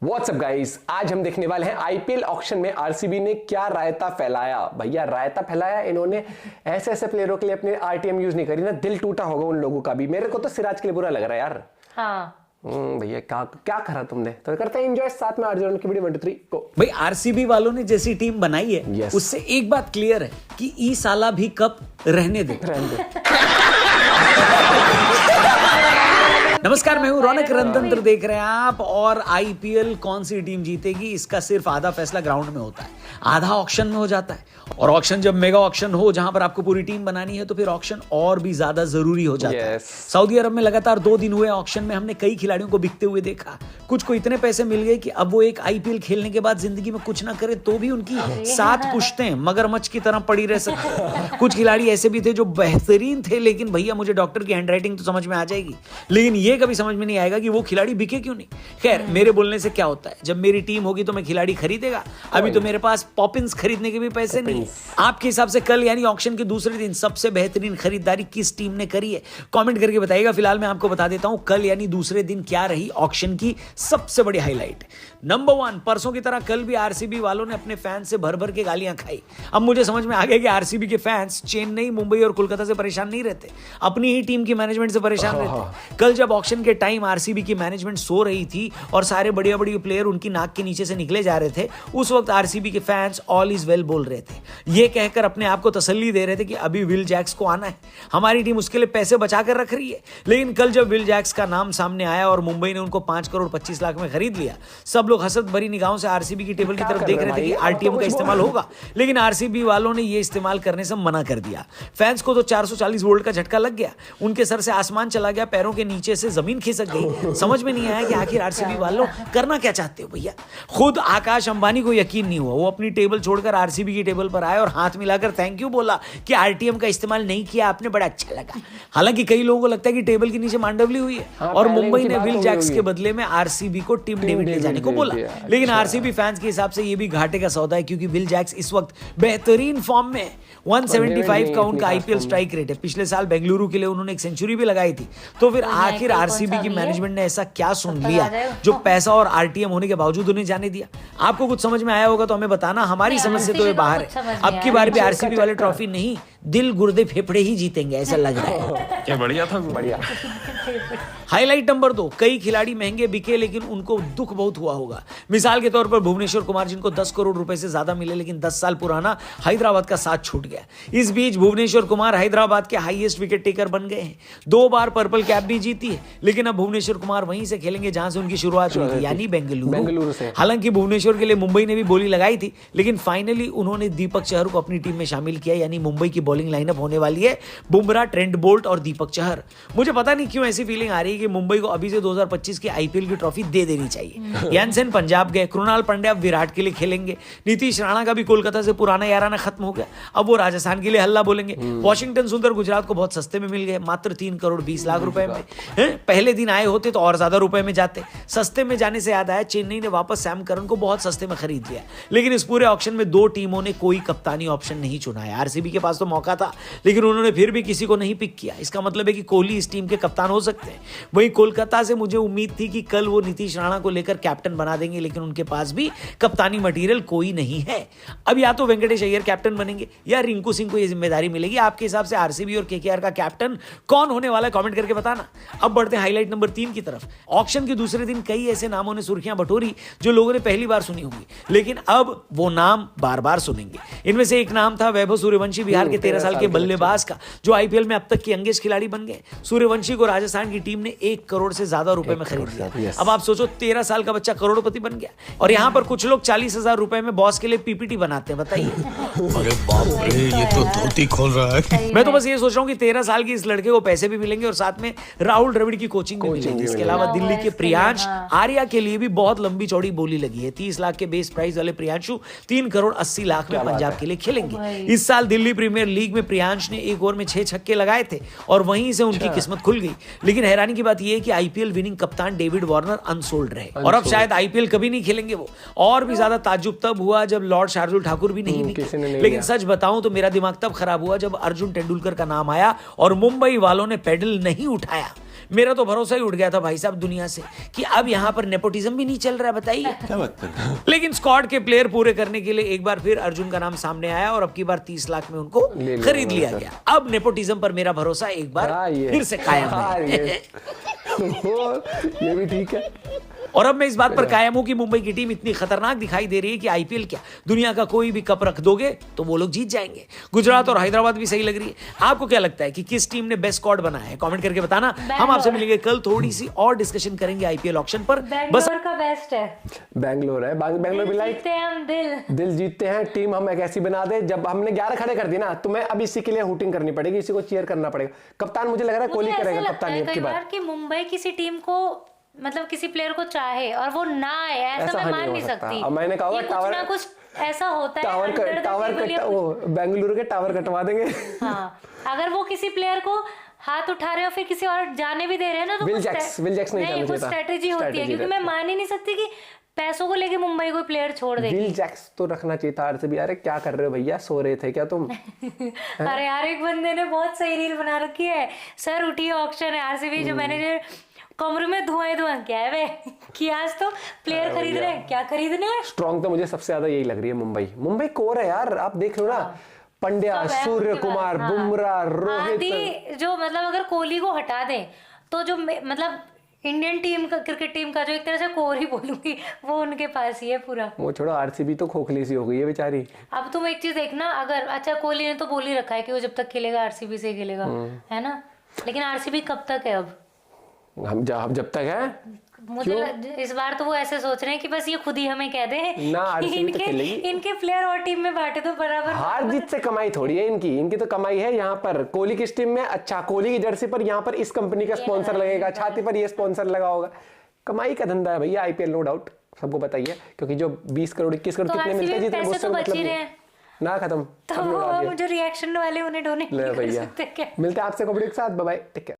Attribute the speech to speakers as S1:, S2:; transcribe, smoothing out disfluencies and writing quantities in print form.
S1: WhatsApp guys, आज हम देखने वाले हैं आईपीएल ऑक्शन में आरसीबी ने क्या रायता फैलाया। भैया रायता फैलाया इन्होंने, ऐसे ऐसे प्लेयरों के लिए अपने आरटीएम यूज नहीं करी ना, दिल टूटा होगा उन लोगों का भी। मेरे को तो सिराज के लिए बुरा लग रहा है यार।
S2: हाँ
S1: भैया क्या क्या करा तुमने। तो करते हैं एंजॉय साथ में अर्जुन की वीडियो 1 2 3 को।
S3: भाई आरसीबी वालों ने जैसी टीम बनाई है
S1: Yes.
S3: उससे एक बात क्लियर है कि ई साला भी कप रहने दे। नमस्कार, मैं हूं रौनक रणतंत्र, देख रहे हैं आप। और आईपीएल कौन सी टीम जीतेगी इसका सिर्फ आधा फैसला ग्राउंड में होता है, आधा ऑक्शन में हो जाता है। और ऑक्शन जब मेगा ऑक्शन हो जहां पर आपको पूरी टीम बनानी है तो फिर ऑक्शन और भी ज्यादा जरूरी हो जाता है। सऊदी अरब में लगातार 2 दिन हुए ऑक्शन में, हमने कई खिलाड़ियों को बिकते हुए देखा। कुछ को इतने पैसे मिल गए कि अब वो एक आईपीएल खेलने के बाद जिंदगी में कुछ ना करे तो भी उनकी 7 पुश्तें मगरमच्छ की तरह पड़ी रह सकती। कुछ खिलाड़ी ऐसे भी थे जो बेहतरीन थे, लेकिन भैया मुझे डॉक्टर की हैंडराइटिंग तो समझ में आ जाएगी, लेकिन ये कभी समझ में नहीं आएगा कि वो खिलाड़ी बिके क्यों नहीं। खैर, मेरे बोलने से क्या होता है, जब मेरी टीम होगी तो मैं खिलाड़ी खरीदेगा। अभी तो मेरे पास पॉपिंस खरीदने के भी पैसे नहीं है। आपके हिसाब से कल यानी ऑक्शन के दूसरे दिन सबसे बेहतरीन खरीदारी किस टीम ने करी है, कमेंट करके बताइएगा। फिलहाल मैं आपको बता देता हूं कल यानी दूसरे दिन क्या रही ऑक्शन की सबसे बड़ी हाईलाइट। नंबर 1, परसों की तरह कल भी आरसीबी वालों ने अपने फैंस से भर भर के गालियां खाई। अब मुझे समझ में आ गया कि आरसीबी के फैंस चेन्नई, मुंबई और कोलकाता से परेशान नहीं रहते, अपनी ही टीम की मैनेजमेंट से परेशान रहते। कल जब ऑक्शन के टाइम आरसीबी की मैनेजमेंट सो रही थी और सारे बढ़िया बढ़िया प्लेयर उनकी नाक के नीचे से निकले जा रहे थे, उस वक्त आरसीबी के फैंस ऑल इज वेल बोल रहे थे। ये कहकर अपने आप को तसल्ली दे रहे थे कि अभी विल जैक्स को आना है, हमारी टीम उसके लिए पैसे बचा कर रख रही है। लेकिन कल जब विल जैक्स का नाम सामने आया और मुंबई ने उनको 5 करोड़ 25 लाख में खरीद लिया, सब लोग हसत भरी निगाहों से आरसीबी की टेबल की तरफ देख रहे थे कि आरटीएम का इस्तेमाल होगा। लेकिन आरसीबी वालों ने यह इस्तेमाल करने से मना कर दिया। फैंस को तो 440 वोल्ट का झटका लग गया, उनके सर से आसमान चला गया, पैरों के नीचे से जमीन खिसक गई। समझ में नहीं आया कि आखिर आरसीबी वालों करना क्या चाहते हो भैया। खुद आकाश अंबानी को यकीन नहीं हुआ, वो अपनी टेबल छोड़कर आरसीबी की टेबल पर आए और हाथ मिलाकर थैंक यू बोला कि आरटीएम का इस्तेमाल नहीं किया आपने, बड़ा अच्छा लगा। हालांकि कई लोगों को लगता है कि टेबल के नीचे मांडवली हुई है और मुंबई ने विल जैक्स के बदले में आरसीबी को टिम डेविड ले जाने को बोला। लेकिन आरसीबी फैंस के हिसाब से ये भी घाटे का सौदा है, क्योंकि विल जैक्स इस वक्त बेहतरीन फॉर्म में 175 का उनका आईपीएल स्ट्राइक रेट है। पिछले साल बेंगलुरु के लिए उन्होंने एक सेंचुरी भी लगाई थी। तो फिर आखिर आरसीबी की मैनेजमेंट ने ऐसा क्या सुन लिया जो पैसा और आरटीएम होने के बावजूद उन्हें जाने दिया। आपको कुछ समझ में आया होगा तो हमें बताना, हमारी समझ से तो ये बाहर है। अब की बार भी आरसीबी वाले ट्रॉफी नहीं, दिल गुर्दे फेफड़े ही जीतेंगे ऐसा लग रहा है।
S1: क्या बढ़िया था, बढ़िया।
S3: हाईलाइट नंबर 2, कई खिलाड़ी महंगे बिके लेकिन उनको दुख बहुत हुआ होगा। मिसाल के तौर पर भुवनेश्वर कुमार, जिनको 10 करोड़ रुपए से ज्यादा मिले, लेकिन 10 साल पुराना हैदराबाद का साथ छूट गया। इस बीच भुवनेश्वर कुमार हैदराबाद के हाईएस्ट विकेट टेकर बन गए हैं, 2 बार पर्पल कैप भी जीती है। लेकिन अब भुवनेश्वर कुमार वहीं से खेलेंगे जहां से उनकी शुरुआत हुई थी, यानी बेंगलुरु से। हालांकि भुवनेश्वर के लिए मुंबई ने भी बोली लगाई थी, लेकिन फाइनली उन्होंने दीपक चहर को अपनी टीम में शामिल किया, यानी मुंबई की बॉलिंग लाइनअप होने वाली है बुमराह, ट्रेंट बोल्ट और दीपक चहर। मुझे पता नहीं क्यों ऐसी फीलिंग आ रही है कि मुंबई को अभी से 2025 की आईपीएल की ट्रॉफी दे देनी चाहिए। यानसेन पंजाब गए, कृणाल पांड्या अब विराट के लिए खेलेंगे, नीतीश राणा का भी कोलकाता से पुराना याराना खत्म हो गया, अब वो राजस्थान के लिए हल्ला बोलेंगे। वॉशिंगटन सुंदर गुजरात को बहुत सस्ते में मिल गए, मात्र 3 करोड़ 20 लाख रुपए में। पहले दिन आए होते तो और ज्यादा रुपए में जाते। सस्ते में जाने से याद आया, चेन्नई ने वापस सैम करन को बहुत सस्ते में खरीद लिया। लेकिन इस पूरे ऑक्शन में 2 टीमों ने कोई कप्तानी ऑप्शन नहीं चुना है। आरसीबी के पास तो मौका था, लेकिन उन्होंने फिर भी किसी को नहीं पिक किया। इसका मतलब है कि कोहली इस टीम के कप्तान हो सकते हैं। वहीं कोलकाता से मुझे उम्मीद थी कि कल वो नीतीश राणा को लेकर कैप्टन बना देंगे, लेकिन उनके पास भी कप्तानी मटेरियल कोई नहीं है। अब या तो वेंकटेश अय्यर कैप्टन बनेंगे या रिंकू सिंह को यह जिम्मेदारी मिलेगी। आपके हिसाब से आरसीबी और केकेआर का कैप्टन कौन होने वाला है, कमेंट करके बताना। अब बढ़ते हैं हाईलाइट नंबर 3 की तरफ। ऑक्शन के दूसरे दिन कई ऐसे नामों ने सुर्खियां बटोरी जो लोगों ने पहली बार सुनी होंगी, लेकिन अब वो नाम बार बार सुनेंगे। इनमें से एक नाम था वैभव सूर्यवंशी, बिहार के 13 साल के बल्लेबाज का, जो आईपीएल में अब तक के यंगेस्ट खिलाड़ी बन गए। सूर्यवंशी को राजस्थान की टीम ने 1 करोड़ से ज्यादा रुपए में खरीद लिया। अब आप सोचो, 13 साल का बच्चा करोड़पति बन गया। और यहाँ पर कुछ लोग 40,000 रुपए में बॉस के लिए पीपीटी बनाते हैं, बताइए।
S4: अरे बाप रे, ये तो धोती खोल रहा है।
S3: मैं तो बस ये सोच रहा हूँ कि 13 साल की इस लड़के को पैसे भी मिलेंगे और साथ में राहुल द्रविड़ की कोचिंग भी मिलेगी। इसके अलावा दिल्ली के प्रियांश आर्या के लिए भी बहुत लंबी चौड़ी बोली लगी है। 30 लाख के बेस प्राइस वाले प्रियांशु 3 करोड़ 80 लाख में पंजाब के लिए खेलेंगे। इस साल दिल्ली प्रीमियर लीग में प्रियांश ने 1 ओवर में 6 छक्के लगाए थे और वहीं से उनकी किस्मत खुल गई। लेकिन हैरानी की बात यह है कि आईपीएल विनिंग कप्तान डेविड वार्नर अनसोल्ड रहे और अब शायद आईपीएल कभी नहीं खेलेंगे वो। और भी ज्यादा ताज्जुब तब हुआ जब लॉर्ड शार्दुल ठाकुर भी नहीं निकले। लेकिन सच बताऊं तो मेरा दिमाग तब खराब हुआ जब अर्जुन तेंदुलकर का नाम आया और मुंबई वालों ने पेडल नहीं उठाया। मेरा तो भरोसा ही उठ गया था भाई साहब दुनिया से कि अब यहाँ पर नेपोटिज्म भी नहीं चल रहा है, बताइए।
S4: क्या बात कर रहे हो?
S3: लेकिन स्क्वाड के प्लेयर पूरे करने के लिए एक बार फिर अर्जुन का नाम सामने आया और अब की बार 30 लाख में उनको
S1: ले लिया
S3: खरीद लिया गया। अब नेपोटिज्म पर मेरा भरोसा एक बार फिर से कायम है।
S1: ये भी ठीक है।
S3: और अब मैं इस बात पर कायम हूं कि मुंबई की टीम इतनी खतरनाक दिखाई दे रही है कि आईपीएल क्या, दुनिया का कोई भी कप रख दोगे तो वो लोग जीत जाएंगे। गुजरात और हैदराबाद भी सही लग रही है। आपको क्या लगता है कि किस टीम ने बेस्ट स्क्वाड बनाया है? कमेंट करके बताना। हम आपसे मिलेंगे कल, थोड़ी सी और डिस्कशन करेंगे आईपीएल ऑक्शन पर। बस
S2: बैंगलोर का बेस्ट है,
S1: बैंगलोर है, बैंगलोर भी लाइक
S2: जीतते हैं हम,
S1: दिल जीतते हैं। टीम हम एक ऐसी बना दे, जब हमने 11 खड़े कर दी ना, तुम्हें अब इसी के लिए हुटिंग करनी पड़ेगी, इसी को चीयर करना पड़ेगा। कप्तान मुझे लग रहा है कोहली
S2: मुझे ऐसे
S1: करेगा
S2: लगता
S1: कप्तानी
S2: है
S1: अब की
S2: कई
S1: बार।
S2: बार कि मुंबई किसी टीम को मतलब किसी प्लेयर को चाहे और वो ना आए, ऐसा मैं
S1: नहीं
S2: मान
S1: हो
S2: नहीं
S1: सकता।
S2: सकती।
S1: अब मैंने कहा होगा
S2: ये कुछ ना कुछ ऐसा होता है
S1: टावर
S2: under the table या
S1: वो बेंगलुरु के टावर कटवा देंगे।
S2: हाँ, अगर वो किसी प्लेयर को हाथ उठा रहे हो फिर किसी और जाने भी दे रहे हैं ना, तो
S1: विल जैक्स नहीं जाना
S2: कुछ
S1: चाहिए था।
S2: स्ट्रेटेजी होती है,
S1: Strategy
S2: क्योंकि मैं
S1: रहती है।
S2: मान ही नहीं सकती कि पैसों को लेके मुंबई कोई प्लेयर छोड़ देगी।
S1: विल जैक्स तो रखना चाहिए था आरसीबी। अरे क्या कर रहे हो भैया, सो रहे थे क्या तुम?
S2: अरे यार, एक बंदे ने बहुत सही रील बना रखी है, सर उठी ऑक्शन है आरसीबी, जो मैनेजर कमरे में धुआं ही धुआं क्या है वे कि आज तो प्लेयर खरीद रहे हैं, क्या खरीदने हैं।
S1: स्ट्रॉन्ग तो मुझे सबसे ज्यादा यही लग रही है मुंबई कोर है यार। आप देख लो ना, पंड्या,
S2: सब है
S1: सूर्य
S2: उनके
S1: कुमार,
S2: पास, हाँ।
S1: बुमराह, रोहित।
S2: आधी जो मतलब अगर कोहली को हटा दें तो जो मतलब इंडियन टीम का, क्रिकेट टीम का जो एक तरह से कोर ही बोलूंगी, वो उनके पास ही है पूरा।
S1: वो छोड़ो, आरसीबी तो खोखली सी हो गई है बेचारी।
S2: अब तुम एक चीज देखना, अगर अच्छा कोहली ने तो बोल ही रखा है कि वो जब तक खेलेगा आरसीबी से खेलेगा, है ना, लेकिन आरसीबी कब तक है अब?
S1: हम जब तक है,
S2: मुझे इस बार तो वो ऐसे सोच रहे हैं कि बस ये खुद ही हमें कह दे
S1: ना, आरसीबी तो खेलेगी।
S2: इनके प्लेयर और टीम में बांटे तो बराबर।
S1: हार जीत से कमाई थोड़ी है इनकी तो कमाई है यहाँ पर। कोहली की टीम में, अच्छा कोहली की जर्सी पर यहाँ पर इस कंपनी का स्पॉन्सर लगेगा, छाती पर ये स्पॉन्सर लगा होगा। कमाई का धंधा है भैया आईपीएल, नो डाउट, सबको बताइए। क्योंकि जो 20 करोड़ 21 करोड़
S2: तो
S1: कितने मिलते हैं जितने,
S2: पैसे
S1: उससे
S2: तो बच
S1: मतलब
S2: ही
S1: नहीं।
S2: रहे हैं।
S1: ना खत्म,
S2: तो वो जो रिएक्शन वाले उन्हें डोनेट
S1: ले
S2: कर
S1: भैया,
S2: सकते क्या?
S1: मिलते हैं आपसे कबड्डी के साथ। Bye bye, take care.